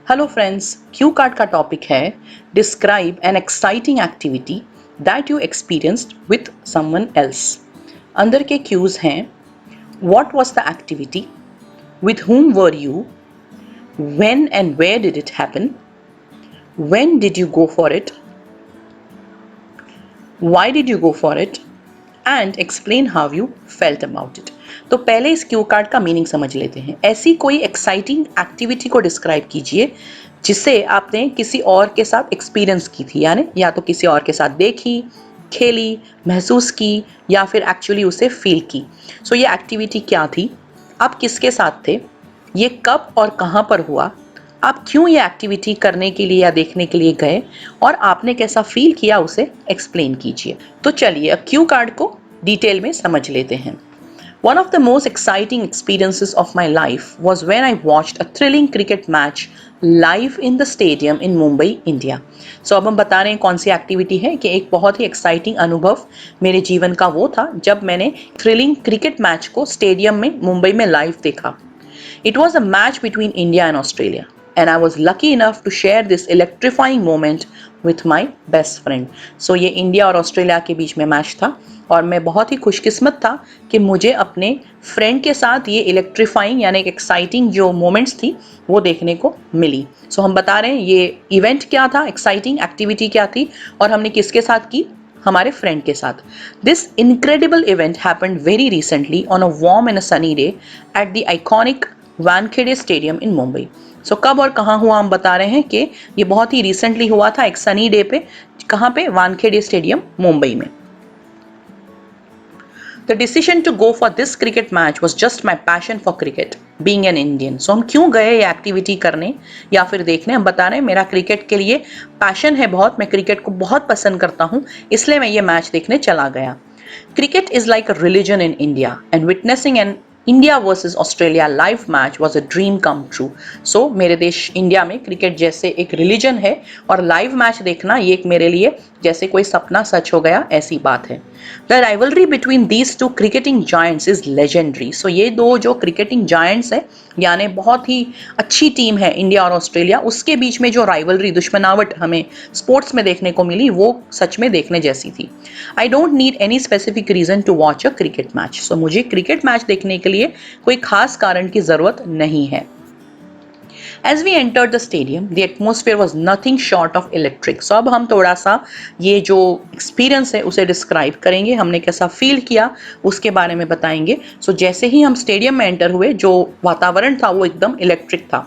Hello friends, Q card का topic है describe an exciting activity that you experienced with someone else. अंदर के cues हैं what was the activity, with whom were you, when and where did it happen, when did you go for it, why did you go for it, and explain how you felt about it. तो पहले इस Q card का meaning समझ लेते हैं। ऐसी कोई exciting activity को डिस्क्राइब कीजिए जिसे आपने किसी और के साथ एक्सपीरियंस की थी, यानी या तो किसी और के साथ देखी, खेली, महसूस की या फिर एक्चुअली उसे फील की। सो ये एक्टिविटी क्या थी, आप किसके साथ थे, ये कब और कहाँ पर हुआ, आप क्यों ये एक्टिविटी करने के लिए या देखने के लिए गए और आपने कैसा फील किया उसे एक्सप्लेन कीजिए। तो चलिए अब क्यू कार्ड को डिटेल में समझ लेते हैं। One of the most exciting experiences of my life was when I watched a thrilling cricket match live in the stadium in Mumbai, India. So अब हम बता रहे हैं कौन सी एक्टिविटी है कि एक बहुत ही एक्साइटिंग अनुभव मेरे जीवन का वो था जब मैंने थ्रिलिंग क्रिकेट मैच को स्टेडियम में मुंबई में लाइव देखा। It was a match between India and Australia, and I was lucky enough to share this electrifying moment with my best friend. So ये इंडिया और ऑस्ट्रेलिया के बीच में मैच था और मैं बहुत ही खुशकिस्मत था कि मुझे अपने फ्रेंड के साथ ये इलेक्ट्रीफाइंग यानी एक एक्साइटिंग जो मोमेंट्स थी वो देखने को मिली। सो हम बता रहे हैं ये इवेंट क्या था, एक्साइटिंग एक्टिविटी क्या थी और हमने किसके साथ की, हमारे फ्रेंड के साथ। This incredible event happened very recently on a warm and a sunny day at the iconic Wankhede stadium in Mumbai. So कब और कहाँ हुआ हम बता रहे हैं कि ये बहुत ही रिसेंटली हुआ था एक सनी डे पे। कहाँ पे? वानखेड़े स्टेडियम मुंबई में। The decision to go for this cricket match was just my passion for cricket, being an Indian. So हम क्यों गए ये एक्टिविटी करने या फिर देखने, हम बता रहे हैं मेरा क्रिकेट के लिए पैशन है बहुत, मैं क्रिकेट को बहुत पसंद करता हूँ, इसलिए मैं ये मैच देखने चला गया। Cricket is like a religion in India, and witnessing an India versus Australia live match was a dream come true. So मेरे देश इंडिया में क्रिकेट जैसे एक रिलीजन है और लाइव मैच देखना ये एक मेरे लिए जैसे कोई सपना सच हो गया ऐसी बात है। The rivalry between these two cricketing giants is legendary. So ये दो जो क्रिकेटिंग जायंट्स है यानी बहुत ही अच्छी टीम है इंडिया और ऑस्ट्रेलिया, उसके बीच में जो राइवलरी दुश्मनावट हमें स्पोर्ट्स में देखने को मिली वो सच में देखने जैसी थी। I don't need any specific reason to watch a cricket match. So मुझे क्रिकेट मैच देखने के लिए कोई खास कारण की जरूरत नहीं है। As we entered the stadium, the atmosphere was nothing short of electric. So अब हम थोड़ा सा ये जो एक्सपीरियंस है उसे डिस्क्राइब करेंगे, हमने कैसा फील किया उसके बारे में बताएंगे। So जैसे ही हम स्टेडियम में एंटर हुए जो वातावरण था वो एकदम इलेक्ट्रिक था।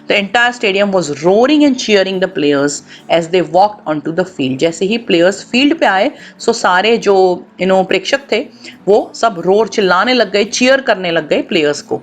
The entire stadium was roaring and cheering the players as they walked onto the field. जैसे ही प्लेयर्स फील्ड पे आए सो सारे जो प्रेक्षक थे वो सब रोर चिल्लाने लग गए, चीयर करने लग गए प्लेयर्स को।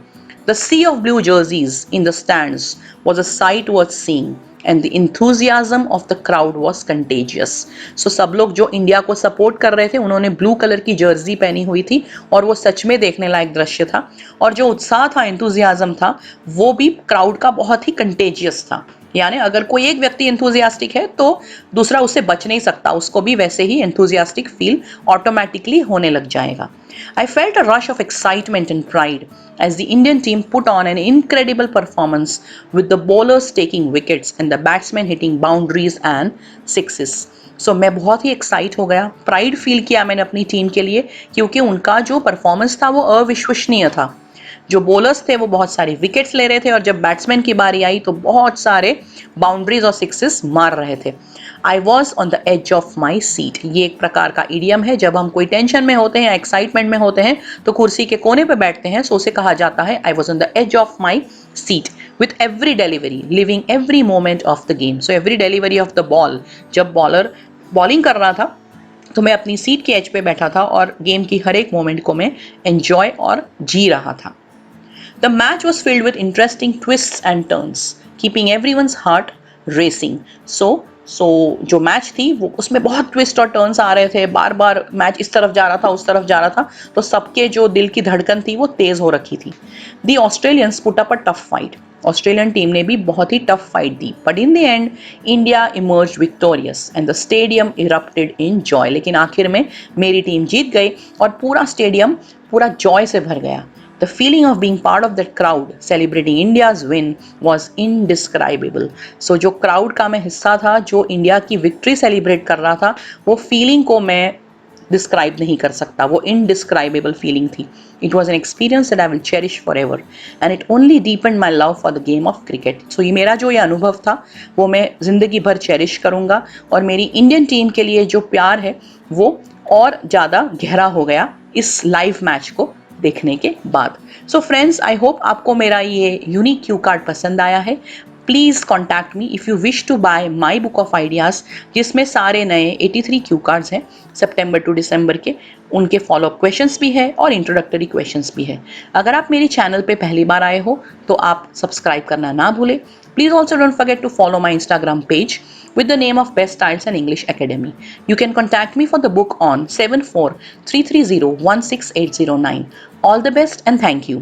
The sea of blue jerseys in the stands was a sight worth seeing, and the enthusiasm of the crowd was contagious. So सब लोग जो इंडिया को सपोर्ट कर रहे थे उन्होंने ब्लू कलर की जर्सी पहनी हुई थी और वो सच में देखने लायक दृश्य था और जो उत्साह था, एंथुजियाज्म था, वो भी क्राउड का बहुत ही कंटेजियस था। यानी अगर कोई एक व्यक्ति एंथुजियास्टिक है तो दूसरा उससे बच नहीं सकता, उसको भी वैसे ही एंथुजियास्टिक फील ऑटोमेटिकली होने लग जाएगा। I felt a rush of excitement and pride as the Indian team put on an incredible performance with the bowlers taking wickets and the batsmen hitting boundaries and sixes. So मैं बहुत ही excite हो गया, pride feel किया मैंने अपनी team के लिए क्योंकि उनका जो परफॉर्मेंस था वो अविश्वसनीय था। जो बॉलर्स थे वो बहुत सारे विकेट्स ले रहे थे और जब बैट्समैन की बारी आई तो बहुत सारे बाउंड्रीज और सिक्सेस मार रहे थे। I was on the edge of my seat, ये एक प्रकार का इडियम है, जब हम कोई टेंशन में होते हैं या एक्साइटमेंट में होते हैं तो कुर्सी के कोने पे बैठते हैं, सो उसे कहा जाता है I was on the edge of my seat with every delivery living every moment of the game. So every delivery of the ball, जब बॉलर बॉलिंग कर रहा था तो मैं अपनी सीट के एज पे बैठा था और गेम की हर एक मोमेंट को मैं एंजॉय और जी रहा था। The match was filled with interesting twists and turns, keeping everyone's heart racing. So जो मैच थी वो उसमें बहुत ट्विस्ट और टर्न्स आ रहे थे, बार बार मैच इस तरफ जा रहा था उस तरफ जा रहा था, तो सबके जो दिल की धड़कन थी वो तेज हो रखी थी। The Australians put up a tough fight. Australian team ने भी बहुत ही टफ फाइट दी, but in the end India emerged victorious and the stadium erupted in joy. लेकिन आखिर में मेरी टीम जीत गई और पूरा स्टेडियम पूरा जॉय से भर गया। The feeling of being part of that crowd celebrating India's win was indescribable. So जो crowd का मैं हिस्सा था, जो इंडिया की विक्ट्री सेलिब्रेट कर रहा था, वो फीलिंग को मैं डिस्क्राइब नहीं कर सकता. वो indescribable feeling थी. It was an experience that I will cherish forever, and it only deepened my love for the game of cricket. So ये मेरा जो ये अनुभव था, वो मैं जिंदगी भर चेरिश करूंगा, और मेरी इंडियन टीम के लिए जो प्यार है वो और ज़्यादा गहरा हो गया इस लाइव मैच को देखने के बाद. सो फ्रेंड्स, आई होप आपको मेरा ये यूनिक क्यू कार्ड पसंद आया है. Please contact me if you wish to buy my book of ideas, जिसमें सारे नए 83 क्यू कार्ड्स हैं सितंबर टू दिसंबर के. उनके फॉलोअप क्वेश्चंस भी है और इंट्रोडक्टरी क्वेश्चंस भी है. अगर आप मेरे चैनल पे पहली बार आए हो तो आप सब्सक्राइब करना ना भूलें. Please also don't forget to follow my Instagram page with the name of Best Styles and English Academy. You can contact me for the book on 7433016809. All the best and thank you.